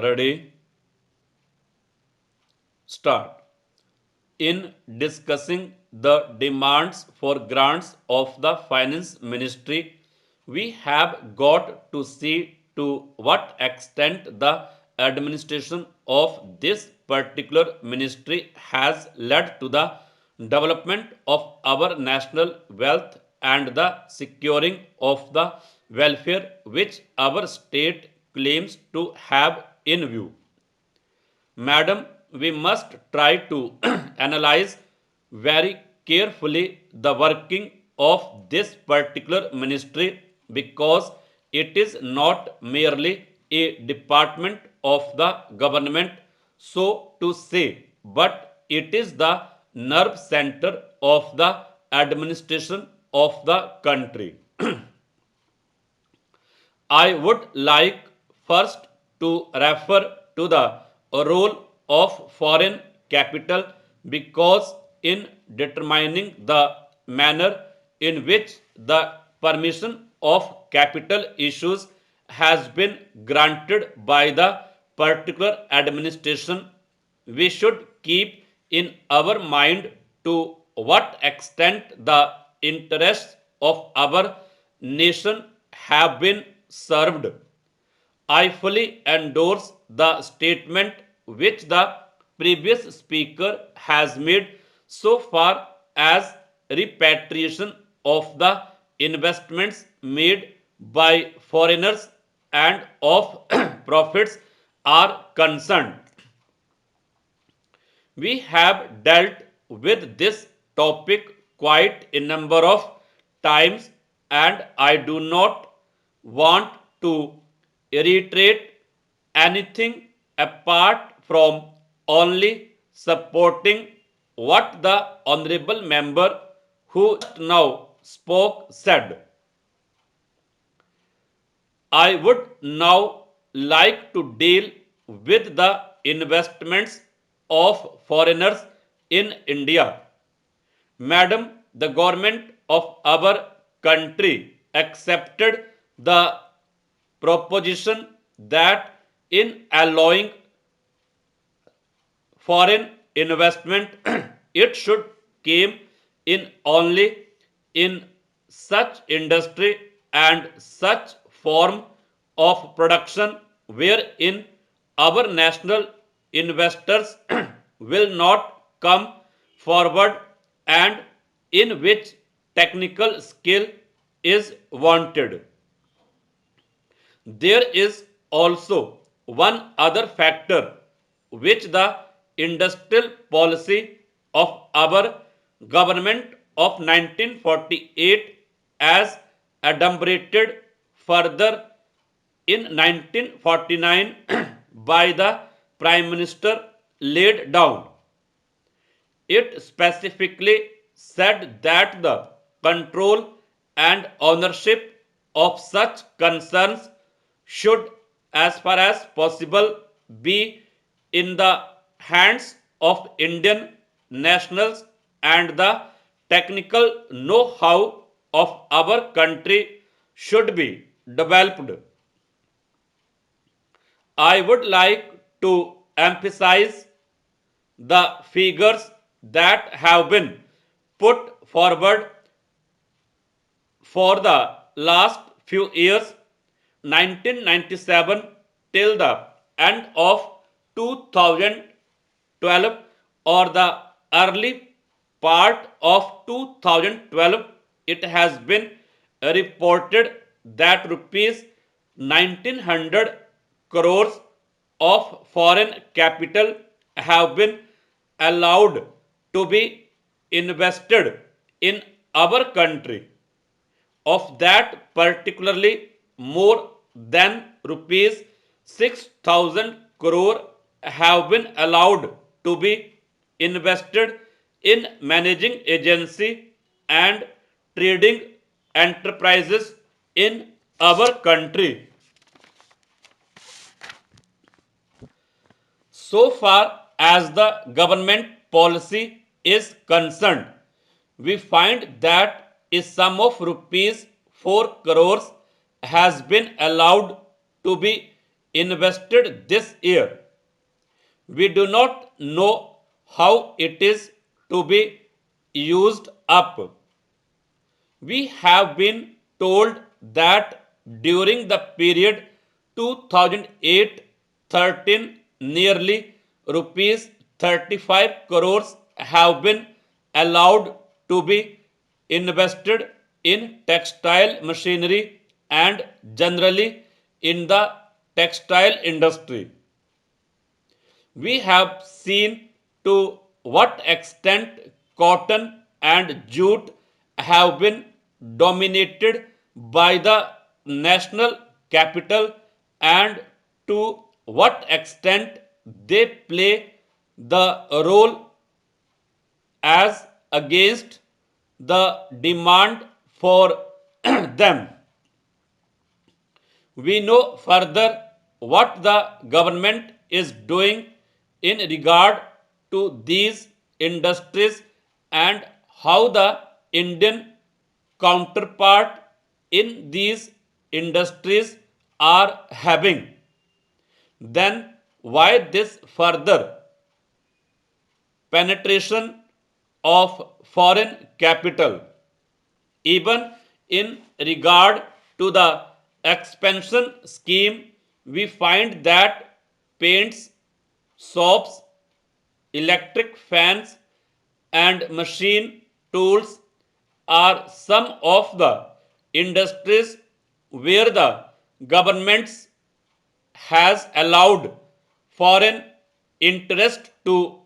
Ready? Start. In discussing the demands for grants of the Finance Ministry, we have got to see to what extent the administration of this particular ministry has led to the development of our national wealth and the securing of the welfare which our state claims to have in view. Madam, we must try to analyze very carefully the working of this particular ministry because it is not merely a department of the government, so to say, but it is the nerve center of the administration of the country. I would like first to refer to the role of foreign capital because in determining the manner in which the permission of capital issues has been granted by the particular administration, we should keep in our mind to what extent the interests of our nation have been served. I fully endorse the statement which the previous speaker has made so far as repatriation of the investments made by foreigners and of profits are concerned. We have dealt with this topic quite a number of times, and I do not want to reiterate anything apart from only supporting what the honorable member who just now spoke said. I would now like to deal with the investments of foreigners in India. Madam, the government of our country accepted the proposition that in allowing foreign investment it should came in only in such industry and such form of production wherein our national investors will not come forward and in which technical skill is wanted. There is also one other factor which the industrial policy of our government of 1948 as adumbrated further in 1949 by the Prime Minister laid down. It specifically said that the control and ownership of such concerns should, as far as possible, be in the hands of Indian nationals and the technical know how of our country should be developed. I would like to emphasize the figures that have been put forward for the last few years 1997 till the end of 2012 or the early part of 2012 it has been reported that rupees 1900 crores of foreign capital have been allowed to be invested in our country. Of that, particularly more than rupees 6,000 crore have been allowed to be invested in managing agency and trading enterprises in our country. So far as the government policy is concerned, we find that a sum of rupees 4 crores has been allowed to be invested this year. We do not know how it is to be used up. We have been told that during the period 2008-13 nearly rupees 35 crores have been allowed to be invested in textile machinery and generally in the textile industry. We have seen to what extent cotton and jute have been dominated by the national capital and to what extent they play the role as against the demand for them. We know further what the government is doing in regard to these industries and how the Indian counterpart in these industries are having. Then why this further penetration of foreign capital? Even in regard to the expansion scheme, we find that paints, soaps, electric fans, and machine tools are some of the industries where the governments has allowed foreign interest to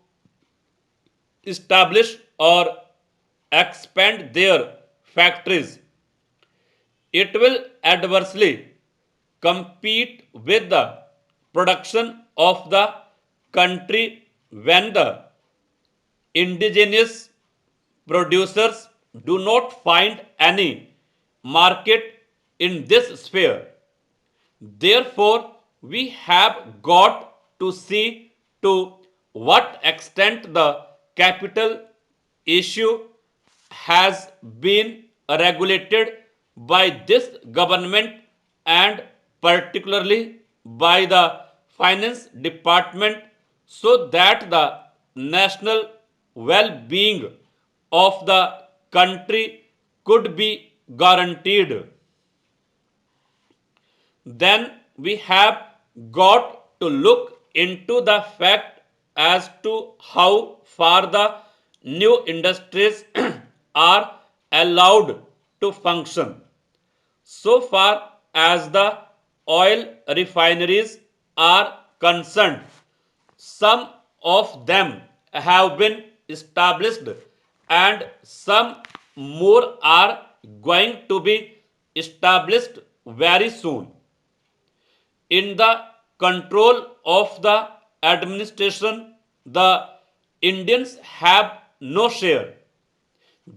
establish or expand their factories. It will adversely compete with the production of the country when the indigenous producers do not find any market in this sphere. Therefore, we have got to see to what extent the capital issue has been regulated by this government and particularly by the finance department so that the national well-being of the country could be guaranteed. Then we have got to look into the fact as to how far the new industries are allowed to function. So far as the oil refineries are concerned, some of them have been established and some more are going to be established very soon. In the control of the administration, the Indians have no share.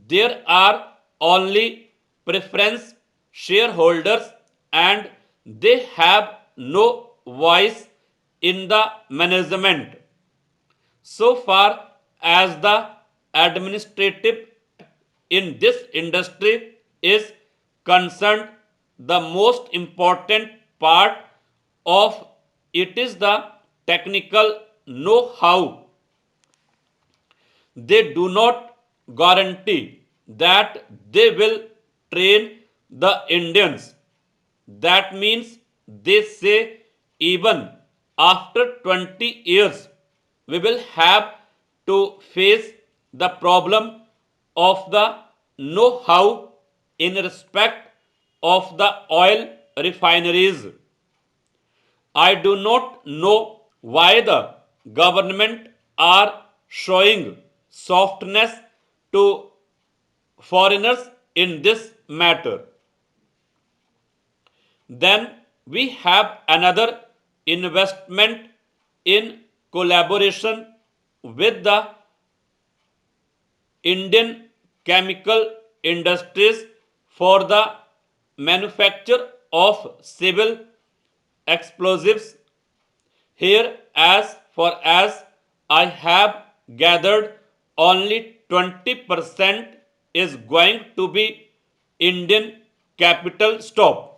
There are only preference shareholders and they have no voice in the management. So far as the administrative in this industry is concerned, the most important part of it is the technical know-how. They do not guarantee that they will train the Indians. That means they say even after 20 years we will have to face the problem of the know-how in respect of the oil refineries. I do not know why the government are showing softness to foreigners in this matter. Then we have another investment in collaboration with the Indian chemical industries for the manufacture of civil explosives. Here, as far as I have gathered, only 20% is going to be Indian capital stop.